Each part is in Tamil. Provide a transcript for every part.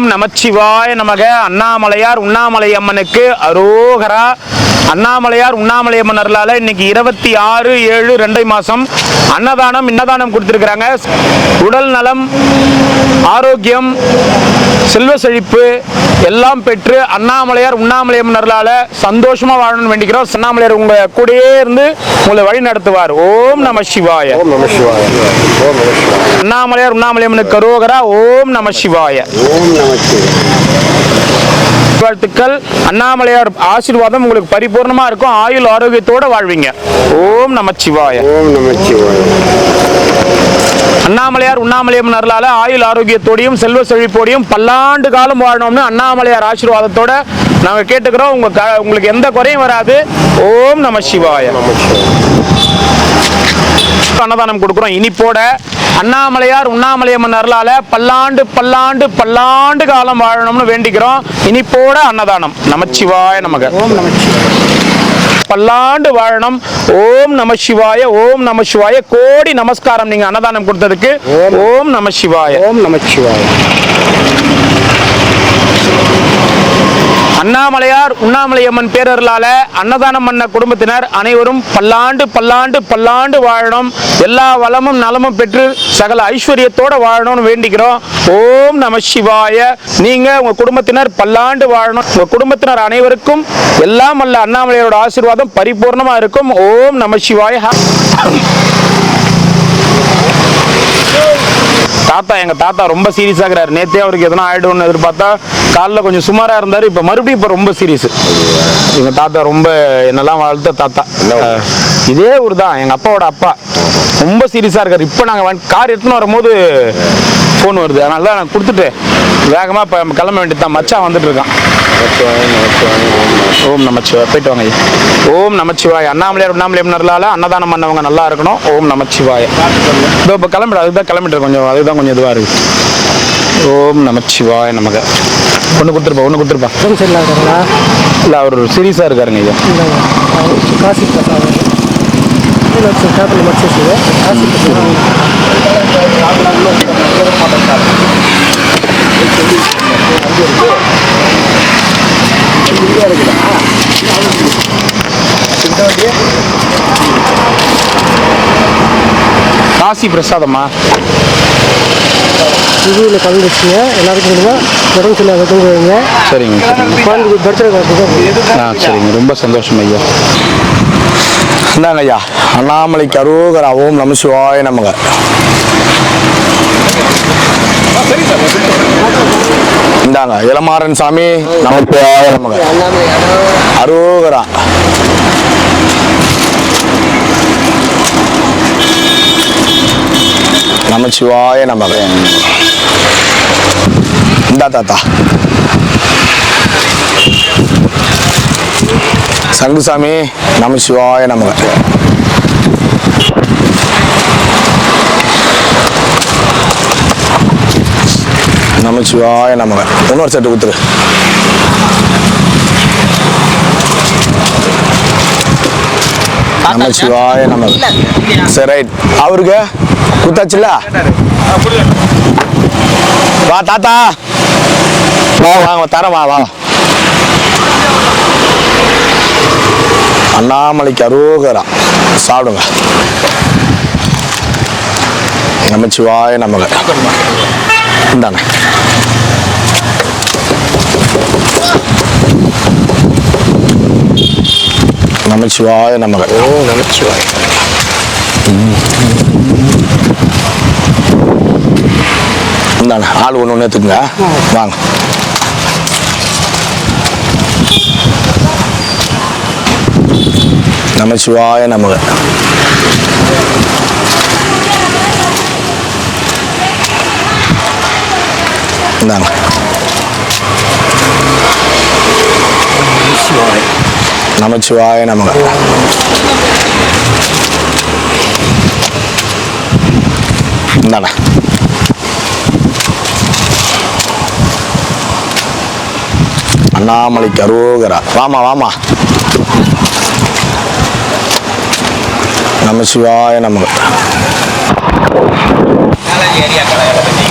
ஓம் நமச்சிவாய நமக. அண்ணாமலையார் உண்ணாமலை அம்மனுக்கு அரோகரா. அண்ணாமலையார் உண்ணாமலை அம்மன் அருளால இன்னைக்கு 26/7/2 அன்னதானம் கொடுத்திருக்கிறாங்க. உடல் நலம், ஆரோக்கியம், செல்வ செழிப்பு எல்லாம் பெற்று அண்ணாமலையார் உண்ணாமலை அம்மன் அருளால சந்தோஷமா வாழணும்னு வேண்டிக்கிறோம். அண்ணாமலையார் உங்க கூடயே இருந்து உங்களை வழி நடத்துவார். ஓம் நம சிவாய. அண்ணாமலையார் உண்ணாமலை அம்மனுக்கு அரோகரா. ஓம் நம சிவாய. வாழ்த்துக்கள். அண்ணாமலையார் ஆசீர்வாதம் உங்களுக்கு பரிபூர்ணமா இருக்கும். ஆயுள் ஆரோக்கியத்தோட வாழ்வீங்க. ஓம் நமச்சிவாய. அண்ணாமலையார் உண்ணாமலையம்மன் அருளால ஆயுள் ஆரோக்கியத்தோடையும் செல்வ செழிப்போடையும் பல்லாண்டு காலம் வாழணும்னு அண்ணாமலையார் ஆசீர்வாதத்தோட நாங்க கேட்டுக்கிறோம். உங்களுக்கு எந்த குறையும் வராது. ஓம் நமசிவாய. அன்னதானம் கொடுக்கிறோம் இனிப்போட. அண்ணாமலையார் உண்ணாமலையம்மன் அருளால பல்லாண்டு காலம் வாழணும்னு வேண்டிக்கிறோம். இனிப்போட அன்னதானம். நமச்சிவாய நமக. பல்லாண்டு வாழணும். ஓம் நம சிவாய. ஓம் நம சிவாய. கோடி நமஸ்காரம் நீங்க அன்னதானம் கொடுத்ததுக்கு. ஓம் நம சிவாய. ஓம் நம சிவாய. அண்ணாமலையார் உண்ணாமலையம்மன் பேரருளால அன்னதானம் பண்ண குடும்பத்தினர் அனைவரும் பல்லாண்டு வாழணும். எல்லா வளமும் நலமும் பெற்று சகல ஐஸ்வர்யத்தோட வாழணும்னு வேண்டிக்கிறோம். ஓம் நம சிவாய. நீங்க உங்க குடும்பத்தினர் பல்லாண்டு வாழணும். உங்க குடும்பத்தினர் அனைவருக்கும் எல்லாம் அல்ல அண்ணாமலையாரோட ஆசீர்வாதம் பரிபூர்ணமா இருக்கும். ஓம் நம சிவாய. எங்க தாத்தா ரொம்ப சீரியஸா இருக்கிறாரு. நேத்தே அவருக்கு எதனா ஆயிடும்னு எதிர்பார்த்தா காலில் கொஞ்சம் சுமாரா இருந்தாரு. மறுபடியும் இப்ப ரொம்ப சீரியஸ். எங்க தாத்தா ரொம்ப என்னெல்லாம் வாழ்த்த தாத்தா. இதே ஊர் தான் எங்க அப்பாவோட அப்பா. ரொம்ப சீரியஸா இருக்காரு. இப்ப நாங்க கார் எடுத்துன்னு வரும்போது போன் வருது. அதனால தான் நான் கொடுத்துட்டு வேகமா கிளம்ப வேண்டியதுதான். மச்சான் வந்துட்டு இருக்கான். ஓம் நமச்சிவாய். போயிட்டு வாங்க. ஓம் நமச்சிவாய். அண்ணாமலையார் உண்ணாமலையம்மன் அருளால அன்னதானம் பண்ணவங்க நல்லா இருக்கணும். ஓம் நமச்சிவாய். இதோ இப்போ கிளம்பிடு. அதுதான் கிளம்பிட்டு கொஞ்சம் அதுதான் கொஞ்சம் இதுவாக இருக்கு. ஓம் நமச்சிவாய் நமக. ஒன்று கொடுத்துருப்பா. இல்லை அவர் சீரியஸாக இருக்காருங்க. ஐயா காசி பிரசாதமா இதுல கலந்துச்சுங்க. எல்லாருக்கும் உடம்பு சரியில்லை. சரிங்க. சரிங்க. ரொம்ப சந்தோஷம் ஐயா. இந்தாங்க ஐயா. அண்ணாமலைக்கு அரோகரா. ஓம் நம சிவாய நமக. இந்தாங்க இளமாறன் சாமி நமச்சிவாய நமக. அரோகரா. நமச்சிவாய நமக. இந்தா தாத்தா. சங்குசாமி நமச்சிவாய நமக. நமச்சிவாய நமக. இன்னொரு செட்டு கொடுத்துரு. நமச்சிவாய நமக. சரி ரைட். அவருக்கு குத்தாச்சுல. வா தாத்தா. வாங்க தரேன். வா. அண்ணாமலைக்கு அரோகரா. சாப்பிடுங்க. நமச்சிவாய நமக. இந்தாங்க. நமச்சிவாய நமக. ஓ நமச்சிவாய. இந்தாங்க. ஆள் ஒன்று எடுத்துக்கங்க. வாங்க. நமச்சிவாய நமக. இந்தாங்க. நமச்சிவாய நமக. இந்தாங்க. அண்ணாமலைக்கு அரோகரா. வாமா. நமச்சிவாய நமக.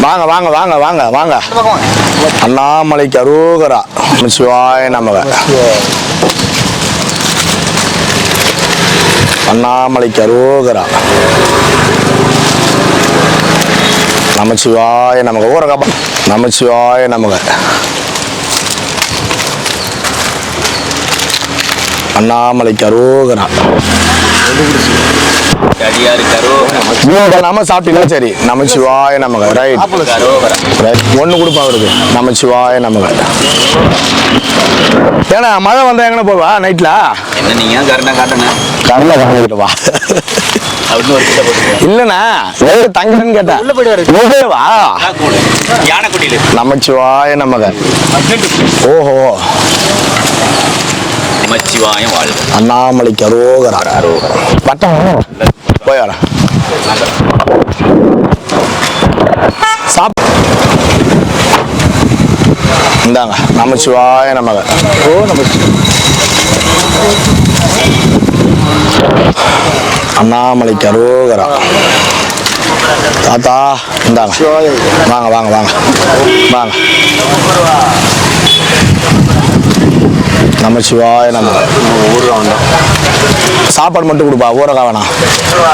வாங்க வாங்க வாங்க வாங்க வாங்க. அண்ணாமலைக்கு அரோகரா. சிவாய நமக. அண்ணாமலைக்கு அரோகரா. நமச்சிவாய நமக. ஓரகப்பா. நமச்சிவாய நமக. அண்ணாமலைக்கு அரோகரா. நாம சாப்பிட்டீங்களா? சரி. நமச்சிவாய நமக. ரைட். ஒண்ணு கொடுப்பா அவருக்கு. நமச்சிவாய நமக. ஏன்னா மழை வந்தா எங்கன போவா நைட்ல? என்ன நீங்க கரெக்டா காட்டணும். கரல காணிட்டு வா. இல்லண்ணா தங்கன்னு கேட்டா வா. யானைக்குட்டியில நமச்சிவாய நமக. ஓஹோ. நமச்சிவாயம் வாழ்க. அண்ணாமலைக்கு அரோகரா. பட்டம் போய் வர இந்தாங்க. நமச்சிவாய நமக. ஓ அண்ணாமலைக்கு அரோகரா. தாத்தா இந்தாங்க. வாங்க வாங்க வாங்க வாங்க. நமச்சிவாய நமக. சாப்பாடு மட்டும் கொடுப்பா. ஊரகா வேணாம்.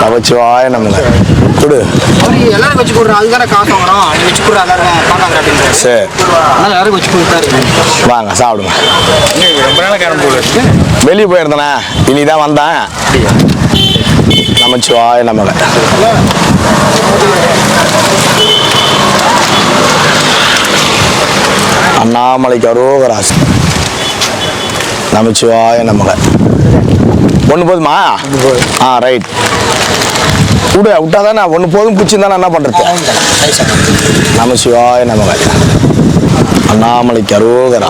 நமச்சிவாய நமக. கொடு. எல்லாரும் வச்சு கொடுறோம். அதுதானே காசு வாங்குறோம். அது வச்சு கொடுறோம். எல்லாரும் பார்க்காங்க அப்படின்னு. சரி. அதனால யாரும் வச்சு கொடுத்தாரு. வாங்க சாப்பிடுங்க. வெளியே போயிருந்தேண்ணே. இனிதான் வந்தேன். நமச்சிவாய நமக. அண்ணாமலைக்கு அரோகரா. நமச்சிவாய நமக. ஒன்று போதுமா? ஆ ரைட். விட்டாதானே ஒன்று போதும். பிடிச்சிருந்தானே என்ன பண்ணுறது? நமச்சிவாய நமக. அண்ணாமலைக்கு அரோகரா.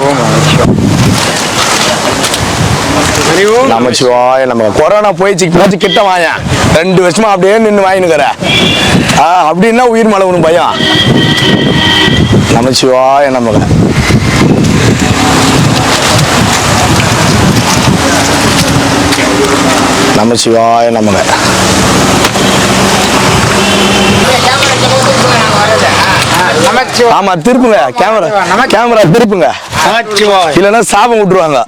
நமச்சிவாய நமக. கொரோனா போயிடுச்சு கிட்ட வாயா. 2 வருஷமா அப்படியே நின்று வாங்கினுக்கிற. அப்படின்னா உயிர் மலை ஒன்று பயம். நமச்சிவாய நமக. நமச்சிவாய நமக. ஆமா திருப்புங்க. கேமரா திருப்புங்க. இல்லைன்னா சாபம் விட்டுருவாங்க.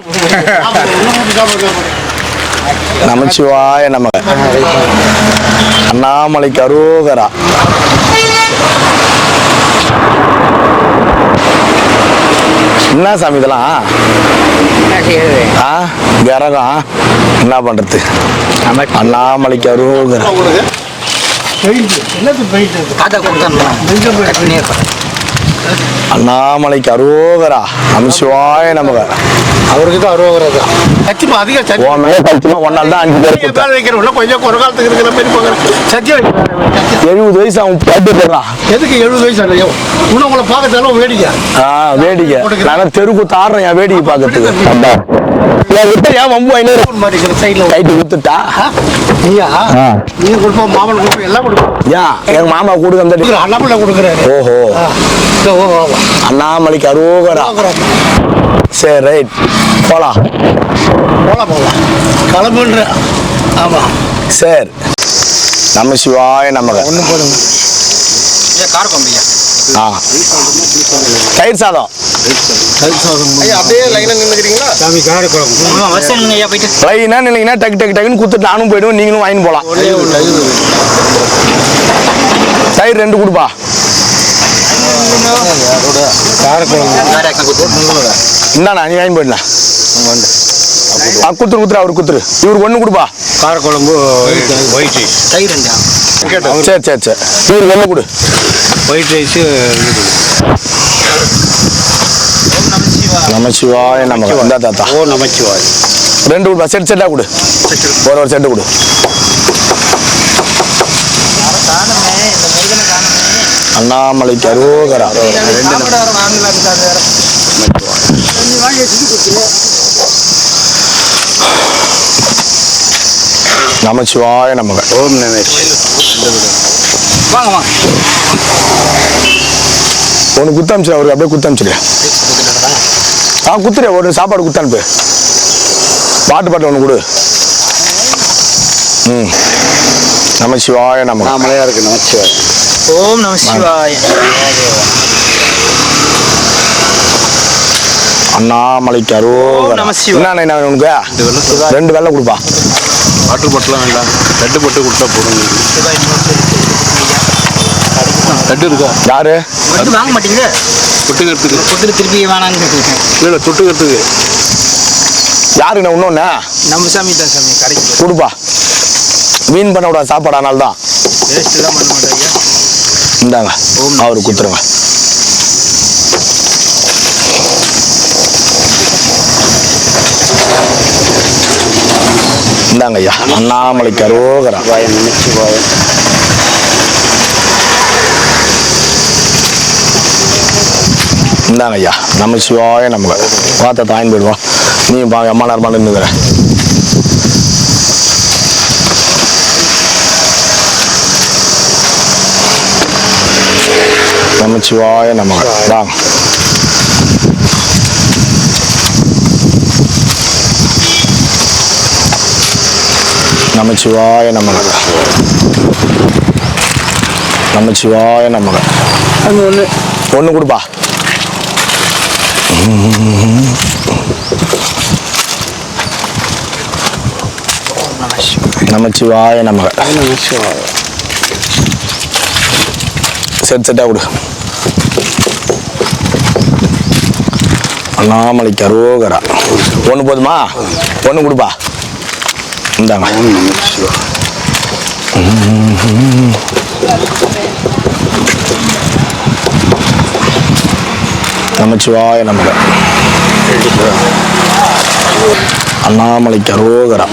நமச்சிவாய நமக. அண்ணாமலைக்கு அரோகரா. என்ன சாமி இதெல்லாம்? கரகம் என்ன பண்றது? அண்ணாமலைக்கு அரோகரா. அண்ணாமலைக்கு அரோகரா. நமச்சிவாய நமக. அவருக்கு தான் அரோகரா தான். சத்தியமா அதிகம் சத்தியம். சத்தியமா ஒன்னால தான் 5 பேர் கால் வைக்கிறோம்ல. கொஞ்சம் ஒரு காலத்துக்கு இருக்கிற மாதிரி போகிறேன். சத்தியம் 70 வயசு அவன் பாட்டு போடுறான். எதுக்கு 70 வயசு இல்லையோ? இன்னும் உங்களை பார்க்கறதாலும் வேடிக்கை. வேடிக்கை. நான் தெருக்கு தாடுறேன் என் வேடிக்கை பார்க்கறதுக்கு. ஏன் வம்பு கைட்டு கொடுத்துட்டா? ஐயா நீ கொடுப்போம். மாமன் கொடுப்போம். எல்லாம் கொடுப்போம். ஏன் எங்க மாமா கொடுக்க அந்த அண்ணாமலை கொடுக்குறாரு. ஓஹோ. அண்ணாமலைக்கு அரோகரா. சரி ரைட். போலாம் போலாம் போகலாம். கிளம்புன்ற. ஆமா சரி. நமச்சிவாய நமக. ஒன்று போடுங்க. Car Gambia? தயிர் சாதம். அப்படியே லைனா நின்னுக்கிறீங்களா? சாமி கார் குழம்பு வரிசையா ஐயா போயிட்டு லைனா நின்னீங்கன்னா டக்கு டக்கு டக்குன்னு குத்துட்டு நானும் போயிடுவேன். நீங்களும் வாங்கி போலாம். தயிர் 2 கொடுப்பா. இந்தாண்ணா நீ வாங்கி போயிடலாம். குத்துரு அவரு குத்துரு. இவருக்கு 1 கொடுப்பா. கார குழம்பு ஒயிட் ரைஸ். தயிர் 2. சரி சரி சரி. இவருக்கு 1 கொடு. White rice. நமச்சிவாய நமக. இந்தா தாத்தா. ஓ நமச்சிவாய். 2 கொடுப்பா. செட்டா கொடு. ஒரு செட்டு கொடு. அண்ணாமலைக்கு அரோகரா. நமச்சிவாய நமக. ஓம் நமேஷ். வாங்க வாங்க. ஒன்று குத்தமிச்சிடு. அவருக்கு அப்படியே குத்தமிச்சிடு. குத்துரு. ஒரு சாப்பாடு குத்தனுப்பு. பாட்டு 1 கொடு. நமசிவாய நமக. மலையாருக்கு நமச்சிவாய். ஓம் நம சிவாய. அண்ணாமலைக்கு அரோகரா. நம சிவாய. என்ன உனக்கு 2 வெள்ளை கொடுப்பா. வாட்டர் பாட்டிலாம் வேண்டாம், லட்டு போட்டு கொடுத்தா போதும். லட்டு இருக்கா? யாரு வந்து வாங்க மாட்டீங்க? தொட்டுக்கிறதுக்கு கொடுத்துட்டு திருப்பி வேணான்னு இல்லை, தொட்டுக்கிறதுக்கு யாருண்ணே? இன்னொன்னு நம்ம சாமி தான் சாமி கடைக்கு கொடுப்பா. மீன் பண்ண விடாத சாப்பாடு, அதனால தான். வேஸ்ட் எல்லாம் பண்ண மாட்டாங்க. இந்தாங்க, அவரு கொடுத்துருங்க. இந்தாங்க ஐயா, அண்ணாமலைக்கு அரோகரா. நமச்சிவாய். இந்தாங்க ஐயா, நமசிவாய நமக. பார்த்த தாயின் போயிடுவோம். நீ அம்மா நேரமாக நின்றுக்கிறேன். நமச்சிவாய நமக. வாங்க. நமச்சிவாய நமக. நமச்சிவாய நமக. ஒன்று கொடுப்பா. நமச்சிவாய நமக. செட்டா கொடு. அண்ணாமலைக்கு அரோகரா. 1 போதுமா? 1 கொடுப்பா. இந்தாங்க. நமச்சிவாய நமக. அண்ணாமலைக்கு அரோகரா.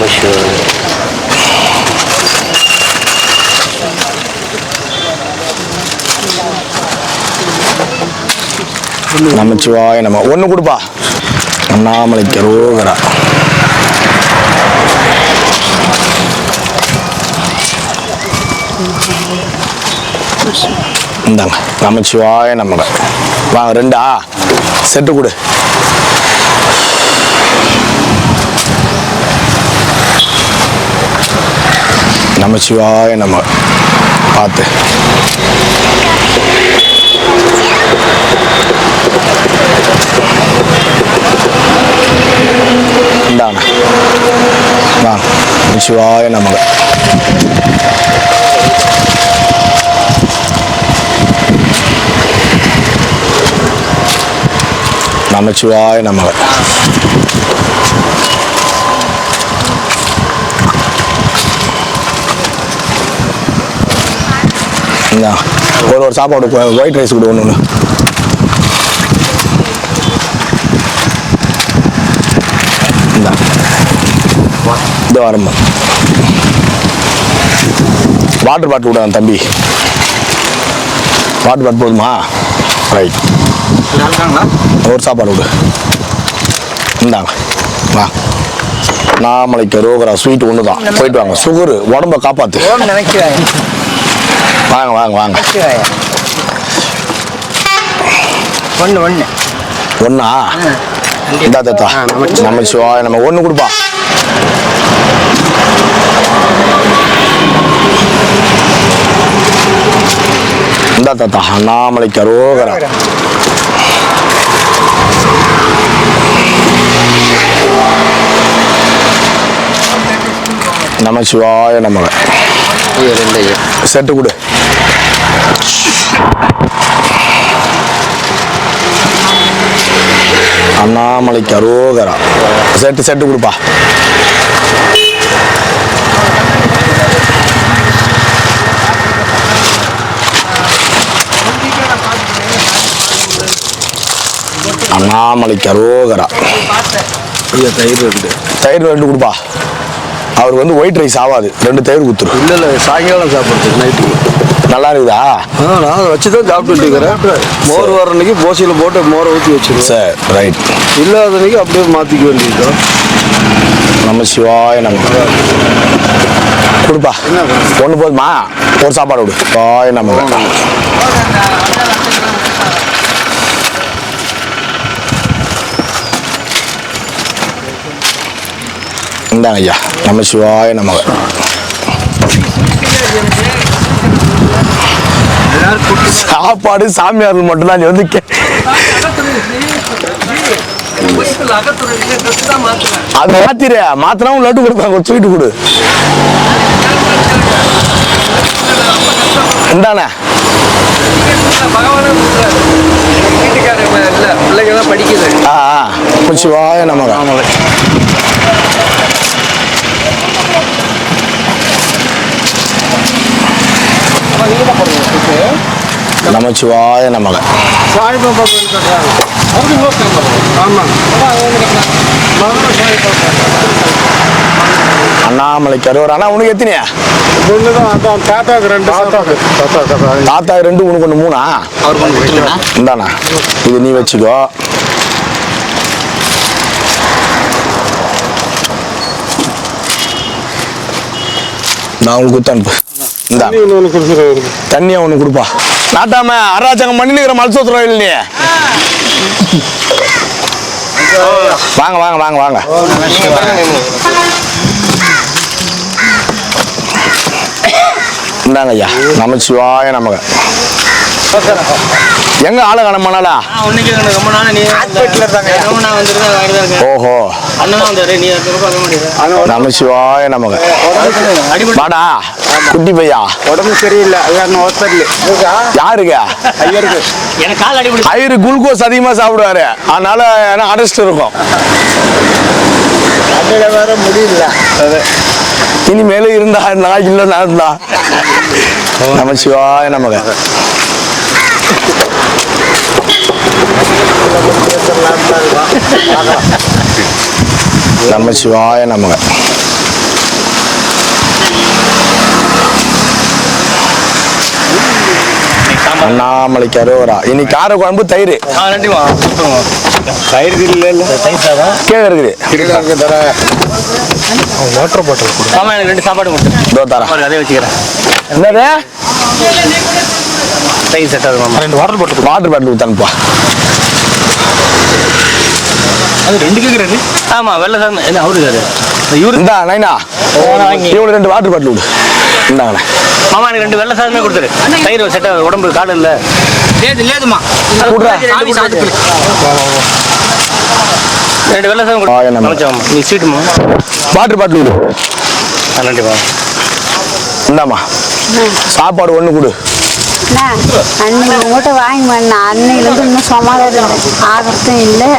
நமச்சிவாய நம. 1 கொடுப்பா. அண்ணாமலைக்கு அரோகரா. இந்தாங்க, நமச்சிவாய நமக. வாங்க, 2 செட்டு கொடு. நமச்சிவாய நமக. பார்த்து இந்தாங்க. வாங்க, நமச்சிவாய நமக. நமச்சிவாய நமக. ஒரு சாப்பாடு ஒயிட் ரைஸ் கொடு. ஒன்று இந்த வரம்பு. வாட்டர் பாட்டில் விட தம்பி. வாட்டர் பாட்டில் போதுமா? ரைட். ஒரு சாப்பாடு விடு. இந்தாங்க. வா. அண்ணாமலைக்கு அரோகரா. ஸ்வீட் 1 தான். போயிட்டு வாங்க. சுகரு உடம்ப காப்பாத்து. வாங்க வாங்க வாங்க. ஒன்னா இந்தா தத்தா. நமச்சிவாய நம்ம 1 கொடுப்பா. இந்தா தத்தா. அண்ணாமலைக்கு அரோகரா. நமசிவாய நமக. செட்டு கொடு. அண்ணாமலைக்கு அரோகரா. செட்டு கொடுப்பா. அண்ணாமலைக்கு அரோகரா. தயிர் 2 கொடுப்பா. அவருக்கு வந்து ஒயிட் ரைஸ் ஆகாது, 2 தயிர் குத்துரு. இல்லை, சாயங்காலம் சாப்பிட்றது நைட்டுக்கு. நல்லா இருக்குதா? நான் வச்சு தான் சாப்பிட்டுட்டு இருக்கிறேன். மோர் வர அன்னைக்கு போசியில் போட்டு மோரை ஊற்றி வச்சிருக்கேன். சரி, ரைட். இல்லாத அன்னைக்கு அப்படியே மாற்றிக்க வேண்டியதுதான். நமசிவாய நமக. கொடுப்பா. 1 போதுமா? ஒரு சாப்பாடு விடு. சிவாய நமக. இந்தாங்க ஐயா, நமசிவாய நமக. சாப்பாடு சாமியார்கள் மட்டும்தான் நீ வந்து அது மாத்திர மாத்தினா லட்டு கொடுப்பாங்க ஸ்வீட்டு கொடு இந்தானே பிள்ளைங்க தான் படிக்குது. சிவாய நமக நமச்சிவாய நமக சாய்பாபா கோயில் கட்டுறாங்க. ஆமாம். அண்ணாமலைக்கு அறுவர் ஆனா உனக்கு எத்தனையா தாத்தாக்கு 2 தாத்தாக்கு 2 உனக்கு 1 3 இந்தாண்ணா இது நீ வச்சுக்கோ நான் உங்களுக்கு குத்து அனுப்பு இந்தா தண்ணியா ஒண்ணு கொடுப்பா நாட்டாம அராஜகம் பண்ணி நிக்கிற மல்சோத்திரம் இல்லை வாங்க வாங்க வாங்க வாங்க இந்தாங்க ஐயா நமச்சிவாய நமக எங்க ஆளு காணமானாலா ஓஹோ நமச்சிவாய நமக வாடா குட்டி பையா உடம்பு சரியில்லை யாருங்க ஐயரு குளுக்கோஸ் அதிகமா சாப்பிடுவாரு அதனால அரெஸ்ட் இருக்கும் வேற முடியல. இனிமேல இருந்தா நான் இல்ல நான் இருந்தா நமச்சிவாய நமக நமச்சிவாய நமக அண்ணாமலைக்கு அரோரா இனி கார குழம்பு தயிர் தயிர் இல்ல கீழே இருக்குது வாட்டர் பாட்டில் ஆமா எனக்கு 2 சாப்பாடு கொடுத்து இதோ தரேன் அதே வச்சுக்கிறேன். என்னது தயிர் செட் ஆகும். 2 வாட்டர் பாட்டில் வாட்டர் பாட்டில் ஊத்தானுப்பா அது 2 கேக்குறாரு. ஆமா வெள்ளை சாமி என்ன அவரு இவரு இந்தா நைனா வாங்கி இவ்வளவு 2 வாட்டர் பாட்டில் விடு இந்தாங்கண்ணே மாமா எனக்கு 2 வெள்ளை சாதமே கொடுத்துரு. தயிர் செட் ஆகும் உடம்பு காடு இல்ல லேதுமா கூடுறா 2 வெள்ளை சாதம் கொடுத்து நீ சீட்டுமா வாட்டர் பாட்டில் விடு நன்றிமா இந்தாம்மா சாப்பாடு 1 கொடு அன்னைக்கு உங்கள்கிட்ட வாங்கி பண்ண அன்னையிலேருந்து இன்னும் சமாதானம் ஆகிறதும் இல்லை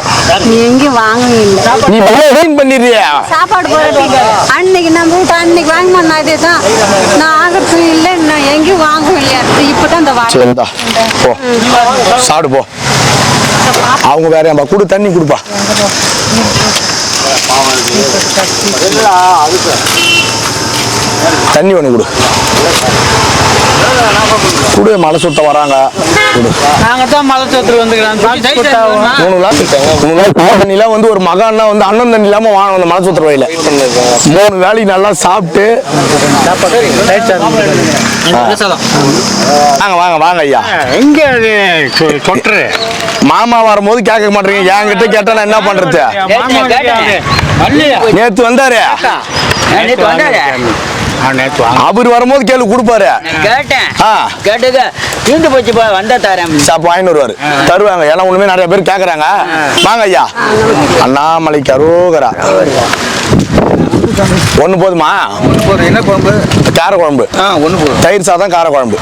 நீ எங்கேயும் வாங்கவும் இல்லை நீ வீண் பண்ணிடுறியா சாப்பாடு போட்டு அன்னைக்கு நம்ம வீட்டு அன்னைக்கு வாங்கி பண்ண அதே தான் நான் ஆகிறதும் இல்லை நான் எங்கேயும் வாங்கவும் இல்லையா இப்போ தான் இந்த சரி இந்தா போ சாப்பிடு போ அவங்க வேற ஏன்பா குடு தண்ணி கொடுப்பா தண்ணி ஒன்று கொடு குடு மலை சுத்த வராங்க குடு நாங்க தான் மலை சோத்துரு வந்துக்கிறோம் 3 நாள் தண்ணிலாம் வந்து ஒரு மகான்னா வந்து அண்ணன் தண்ணி இல்லாம வாங்க அந்த மலை சுத்துற வயல 3 வேலைக்கு நல்லா சாப்பிட்டு வாங்க வாங்க வாங்க ஐயா எங்க அது தொட்டுரு மாமா வரும்போது கேட்க மாட்டீங்க என்கிட்ட கேட்டா நான் என்ன பண்றது நேத்து வந்தாரு அவர் வரும்போது கேள்வி கொடுப்பாரு கேட்டேன் கேட்டுக்க தீர்ந்து போச்சு வந்தா தரேன் சாப்பு வாங்கிட்டு வருவாரு தருவாங்க ஏன்னா ஒண்ணுமே நிறைய பேர் கேக்குறாங்க வாங்க ஐயா அண்ணாமலைக்கு அரோகரா 1 போதுமா என்ன குழம்பு கார குழம்பு 1 போதும் தயிர் சாதம் கார குழம்பு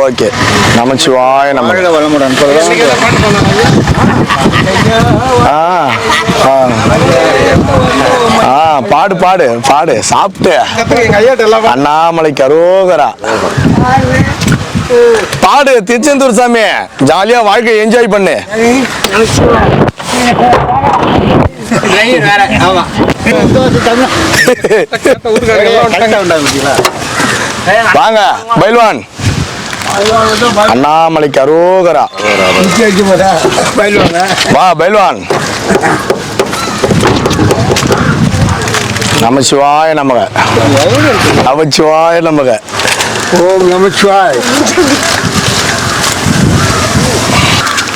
ஓகே நமச்சிவாய நம்ம பாடு பாடு பாடு சாப்பிட்டு அண்ணாமலைக்கு அரோகரா பாடு திருச்செந்தூர் சாமி ஜாலியா வாழ்க்கை என்ஜாய் பண்ணு வாங்க பைல்வான் அண்ணாமலைக்கு அரோகரா வா பைல்வான் நமச்சிவாய நமக நமச்சிவாய நமக ஓம் நமச்சிவாய்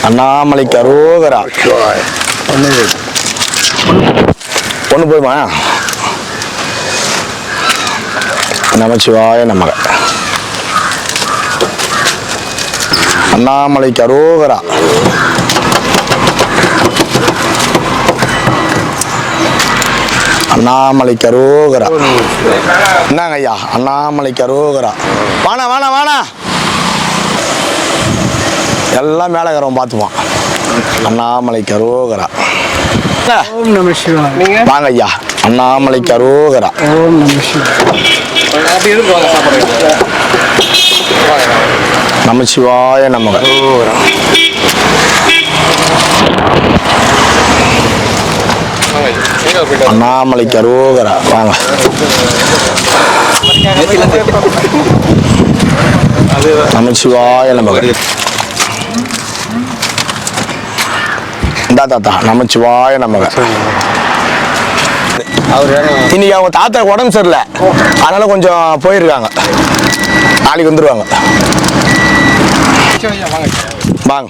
அண்ணாமலைக்கு அரோகரா 1 போதுமா நமச்சிவாய நமக அண்ணாமலைக்கு அரோகரா. அண்ணாமலைக்கு அரோகரா. என்னங்க ஐயா, அண்ணாமலைக்கு அரோகரா. வாணா வாணா வாணா, எல்லாம் மேலகரம் பார்த்துப்பான். அண்ணாமலைக்கு அரோகரா. ஓம் நம சிவாய. வாங்க ஐயா, அண்ணாமலைக்கு அரோகரா. ஓம் நம சிவாய. அப்படி இருக்கு சாப்பாடு. நமச்சிவாய நமக. அண்ணாமலைக்கு அரோகரா. வாங்க. நமச்சிவாய நமக. இந்தா தாத்தா, நமச்சிவாய நமக. இன்னைக்கு அவங்க தாத்தா உடம்பு சரியில்லை, அதனால கொஞ்சம் போயிருக்காங்க. நாளைக்கு வந்துருவாங்க. வாங்க.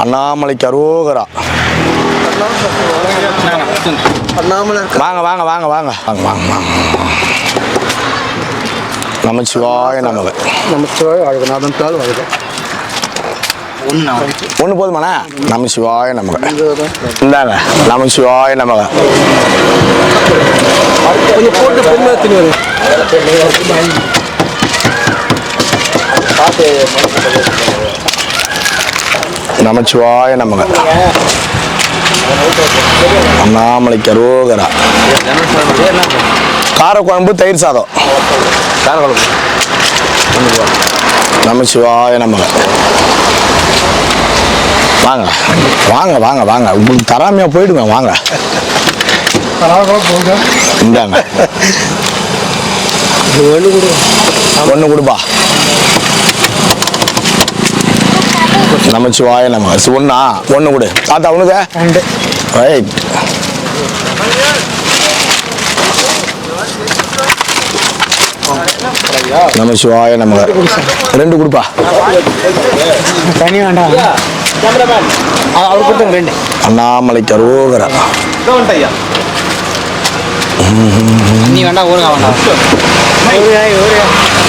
அண்ணாமலைக்கு அரோகரா. வாங்க வாங்க வாங்க வாங்க வாங்க வாங்க வாங்க. நமச்சிவாய நமக. நமச்சிவாய வாழ்க. நாதந்தால் வாழ்க. ஒன்று போதுமாண்ணா? நமச்சிவாய நமக. இந்தாங்க, நமச்சிவாய நமக. கொஞ்சம் போட்டு பொண்ணு தின்னு. நமச்சிவாய நமக. அண்ணாமலைக்கு அரோகரா. காரக்குழம்பு, தயிர் சாதம். காரக்குழம்பு. நமச்சிவாய நமக. வாங்க வாங்க வாங்க வாங்க, உங்களுக்கு தராமையா போயிடுங்க. வாங்க, இந்தாங்க. ஒன்று கொடுப்பா. நமச்சிவாய நமக. ஒண்ணா? ஒன்று கொடு தாத்தா. ஒண்ணுதே ரைட். நமச்சிவாய நமக. 2 கொடுப்பா. தனி வேண்டாம். அவர் கொடுத்தாங்க 2. அண்ணாமலைக்கு அரோகரா. நீ வேண்டாம், ஊருங்க வேண்டாம்.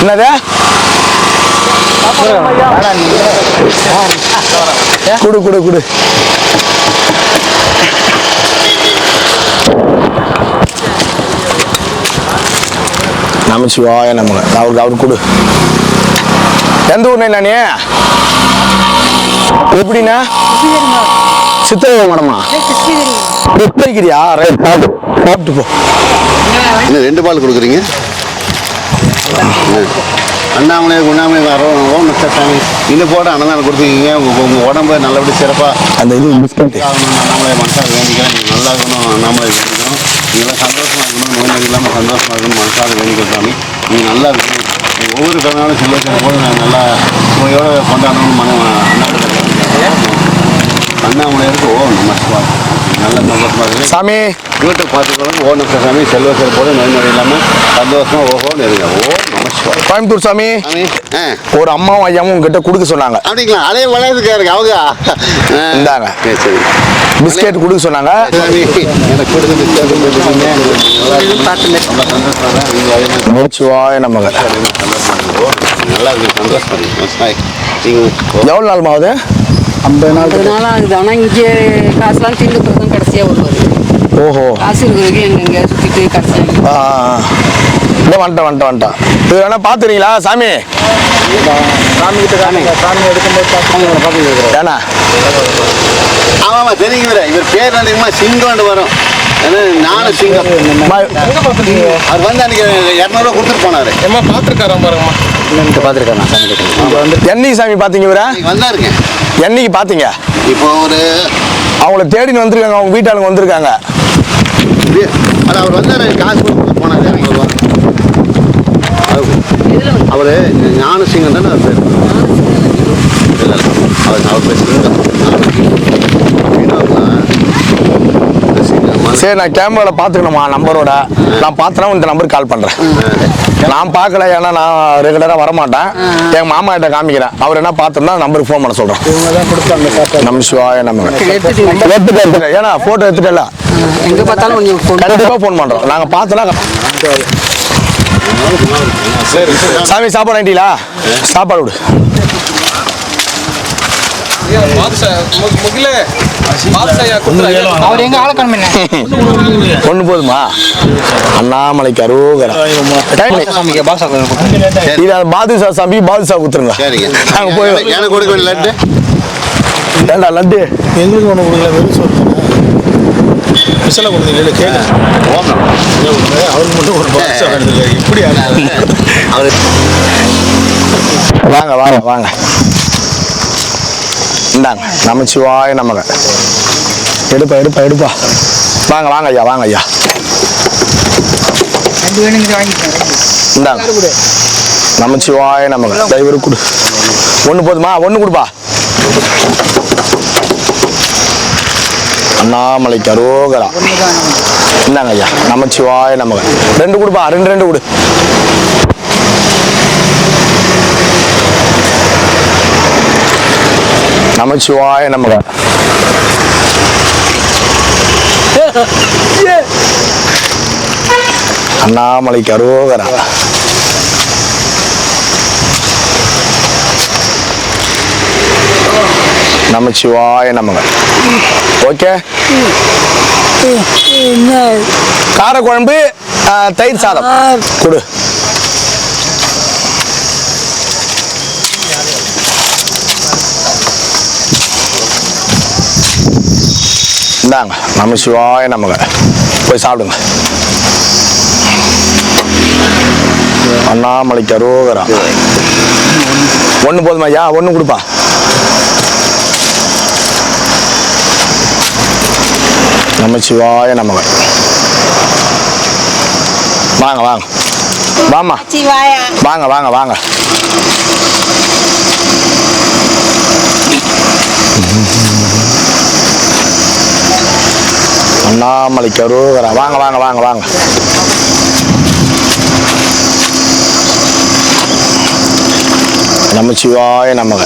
என்னது? குடு குடு குடு. நமச்சிவாய நமக. அவருக்கு கொடு. எந்த ஊர்ண்ணா நீ? எப்படின்னா சித்திரை மடமா? கிறியா? ரைட், சாப்பிட்டு போ. இன்னும் 2 பால் கொடுக்குறீங்க. அண்ணாமலை உண்ணாமலை வரோம். ஓம் சாமி இன்னும் போட அன்னதானம் கொடுத்துருக்கீங்க. உங்கள் உடம்பு நல்லபடி சிறப்பாக அந்த இது பிஸ்கட் அண்ணாமலை மனசாக வேண்டிக்கிறேன். நீங்கள் நல்லா இருக்கணும், அண்ணாமலை வேண்டிக்கிறோம். நீங்களாம் சந்தோஷமாக இருக்கணும், நோய் நொடி இல்லாமல் சந்தோஷமாக இருக்கணும், மனசாக வேண்டிக்கிறோம் சாமி. நீங்கள் நல்லா இருக்கணும். ஒவ்வொரு பிறநாளும் செல்வத்தின் போது நான் நல்லா சுவையோடு கொண்டாடணும். அண்ணாமலையாருக்கு ஓம் நம சிவாய. நல்ல சந்தோஷமாக இருக்குது சாமி. வீட்டை பார்த்துக்கணும். ஓம் நம சாமி செல்வத்தின் போது நோய் நொடி இல்லாமல் சந்தோஷமாக ஓஹோன்னு இருங்க. ஓம் நம சிவாய. கோயம்புத்தூர் சாமி. ஒரு அம்மாவும் ஐயாவும் உங்ககிட்ட கொடுக்க சொன்னாங்க. அப்படிங்களா? அலைய வளர்ந்துக்காருங்க அவங்க. இந்தாங்க, சரி. பிஸ்கெட் கொடுக்க சொன்னாங்க. எனக்கு கொடுத்து நமச்சிவாய நமக. நல்லா இருக்கு, சந்தோஷம். எவ்வளோ நாள் ஆகுது? 50 நாள். 50 நாள் ஆகுது. ஆனால் இங்கே காசுலாம் தீர்ந்து பிறகு கடைசியாக வருவார். ஓஹோ. காசு இருக்கிறதுக்கு எங்கெங்கே சுற்றிட்டு கடைசியாக இல்லை, வந்துட்டேன். இது வேணா பார்த்துறீங்களா சாமி? சாமி எடுக்கும்போது பார்த்து ஏண்ணா? ஆமாம் தெரியுங்க. இவர் பேர் நினைக்குமா சிங்கம்னு வரும். நானும் சிங்கம். அவர் வந்து அன்னைக்கு 200 ரூபா கொடுத்துட்டு போனாரு. பார்த்துருக்காராம் பாருங்கம்மா. என்னைக்கு சாமி பார்த்தீங்க இவரை? வந்தாருங்க. என்னைக்கு பார்த்தீங்க? இப்போ ஒரு அவங்கள தேடின்னு வந்திருக்காங்க, அவங்க வீட்டாளுங்க வந்திருக்காங்க. அது அவர் வந்தாரு, காசு கொடுத்து போனாரு 200 ரூபா. அவர் ஞானசிங்கம் தானே அவர் பேர்? இல்லை அவர் பேர் சிங்கம். சரி, நான் கேமராவில் பார்த்துக்கணுமா நம்பரோட? நான் பார்த்தேன்னா இந்த நம்பருக்கு கால் பண்ணுறேன். நான் பார்க்கல, ஏன்னா நான் ரெகுலராக வரமாட்டேன். எங்கள் மாமா கிட்ட காமிக்கிறேன். அவர் என்ன பார்த்தோம்னா நம்பருக்கு ஃபோன் பண்ண சொல்கிறேன். இவங்க தான் கொடுத்தாங்க. நம்ம சிவாய நம்ம எடுத்துட்டேன். ஏன்னா ஃபோட்டோ எடுத்துட்டல, எங்கே பார்த்தாலும் கொஞ்சம் ஃபோன் கண்டிப்பாக ஃபோன் பண்ணுறோம். நாங்கள் பார்த்தோன்னா. சாமி சாப்பாடு ஆயிட்டீங்களா? சாப்பாடு விடு. அவர் எங்க ஆளை காணுமே ஒண்ணு போதுமா? அண்ணாமலைக்கு அரோகரா. இது பாதுஷா சாமி பாதுஷா குத்துருங்க. நாங்க போய் எனக்கு கொடுக்க லட்டு ஏண்டா லட்டு எங்களுக்கு ஒன்று கொடுக்கல வெறும் சொல்லுங்க மிஷில் கொடுத்தீங்க கேட்க அவருக்கு மட்டும் ஒரு பாக்ஸ் எடுத்துருக்காரு இப்படி வாங்க வாங்க வாங்க இந்தாங்க நமச்சிவாய நமக. எடுப்பா எடுப்பா எடுப்பா. வாங்க வாங்க ஐயா வாங்க ஐயா. இந்தாங்க நமச்சிவாய நமக. டிரைவரு கொடு. ஒன்று போதுமா? ஒன்று கொடுப்பா. அண்ணாமலைக்கு அரோகரா. இந்தாங்க ஐயா நமச்சிவாய நமக. ரெண்டு கொடுப்பா. ரெண்டு கொடு. நமச்சிவாய நமக. அண்ணாமலைக்கு அரோகரா. நமச்சிவாய நமக. ஓகே. காரக்குழம்பு தயிர் சாதம் கொடு. இந்தாங்க நமச்சிவாய நமக. போய் சாப்பிடுங்க. அண்ணாமலைக்கு அரோகரா. ஒன்று போதுமா ஐயா? ஒன்று கொடுப்பா. நமச்சிவாய நமக. வாங்க வாங்க வாமா வாங்க வாங்க வாங்க. அண்ணாமலைக்கு அரோகரா. வாங்க வாங்க வாங்க வாங்க. நமச்சிவாய நமக.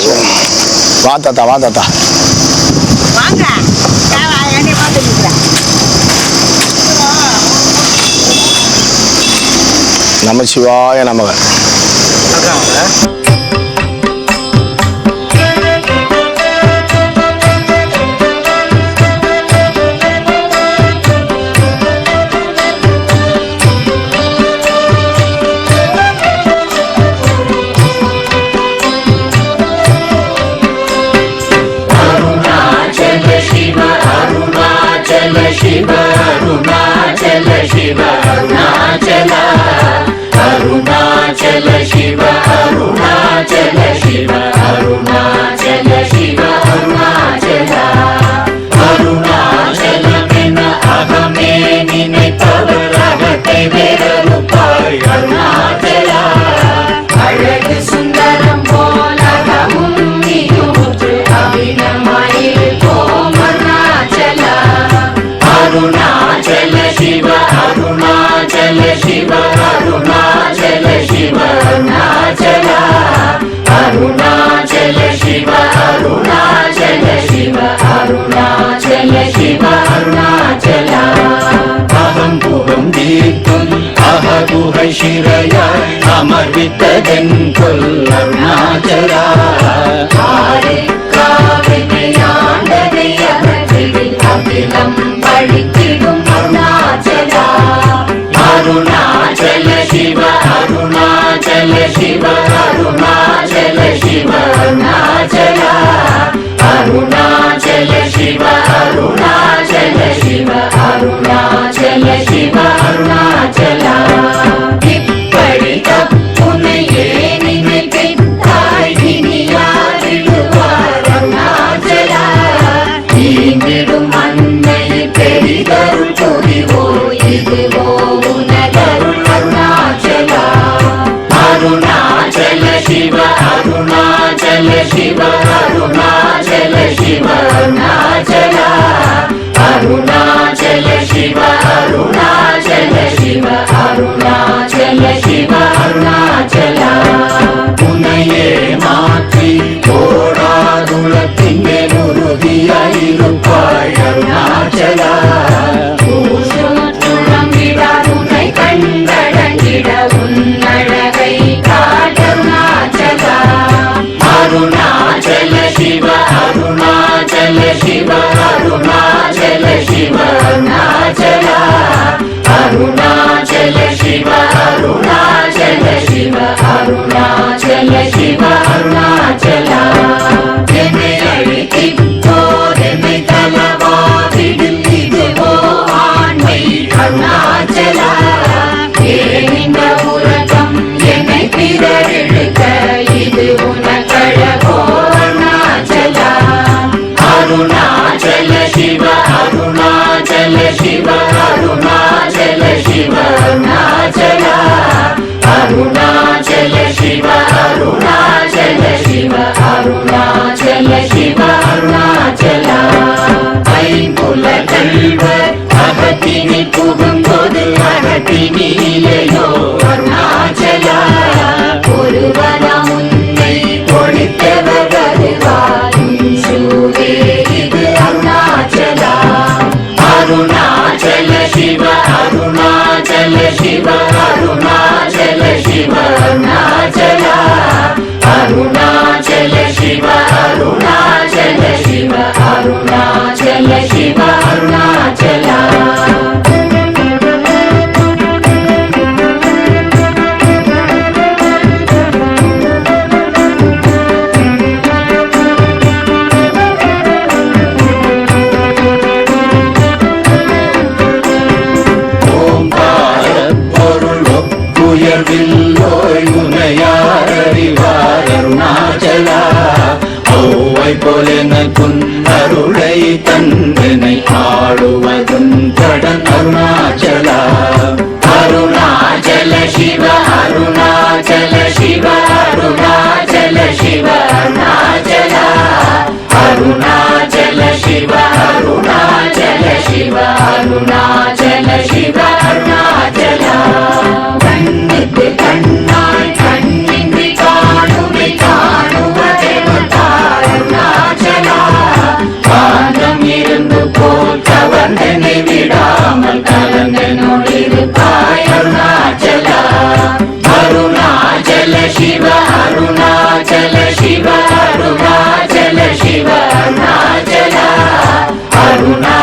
வா தாத்தா வா தாத்தா. நமச்சிவாய நமக. ಶಿರಯ ಅಮರ್ವಿತದೆನ್ಕೊಲ್ ಅರುಣಾಚಲ அகிலம் பழித்திடும் அருணாச்சல அருணாச்சல சிவ அருணாச்சல சிவ அருணாச்சல சிவ அருணாச்சல அருணாச்சல சிவ அருணாச்சல சிவ அருணாச்சல சிவ அருணாச்சல இப்படி தப்புனையே நினைத்தாய் இனி யாரிடுவார் அருணாச்சல ஈங்கிடும் அன்னை பெரிதருள் புரிவோ இதுவோ உனதருள் அருணாச்சல அருணாச்சல சிவ அருணாச்சல சிவ அருணாச்சல சிவ அருணாச்சல அருணாச்சல சிவ அருணாச்சல சிவ அருணாச்சல சிவ அருணாச்சல உன்னையே மாற்றி ஓடாதுலத்திங்கே உறுதியாயிருப்பாய் அருணாச்சல உன்னை கண்டடங்கிட உன்னழகை காட்டருணாச்சல அருணாச்சல சிவ அருணா शिव अरुणाचल शिव अरुणाचल என்னை அழைத்திப்போர் என்னை தலவாவிடில் இதுவோ ஆண்மை அருணாச்சலா ஏன் இந்த உலகம் என்னை பிறரெடுக்க இது உனக்கழகோ அருணாச்சலா அருணாச்சல சிவ அருணாச்சல சிவ அருணாச்சல சிவ அருணாச்சலா அருணாச்சல சிவ அருணாச்சல சிவ அருணாச்சல சிவ அருணாச்சலா ஐம்புல கல்வர் அகத்தினி புகும்போது அகத்தினிலையோ அருணாச்சலா ஒருவனம் உன்னை ஒழித்தவர் வருவார் சூரே இது அருணாச்சலா அருணாச்சல சிவ அருணாச்சல சிவ அருணாச்சல சிவ அருணாச்சலா அருணாச்சல சிவ அருணாச்சல சிவ அருணாச்சல சிவ அருணாச்சலா அருணாச்சலா ஔவை போலெனக்குன் அருளை தந்தனை ஆடுவதும் கடன் அருணாச்சலா அருணாச்சல சிவ அருணாச்சல சிவ அருணாச்சல சிவ அருணாச்சலா அருணாச்சல சிவ அருணாச்சல சிவ அருணாச்சல சிவ அருணாச்சலா கண்ணுக்கு கண்ணாய் கண்ணின்றி காணுமை காணுவதெவதாய் அருணாச்சலா காந்தம் இருந்து போல் கவர்ந்தனை விடாமல் கலந்தனோடிருப்பாய் அருணாச்சலா அருணாச்சல சிவ அருணாச்சல சிவ அருணாச்சல சிவ அருணாச்சலா அருணா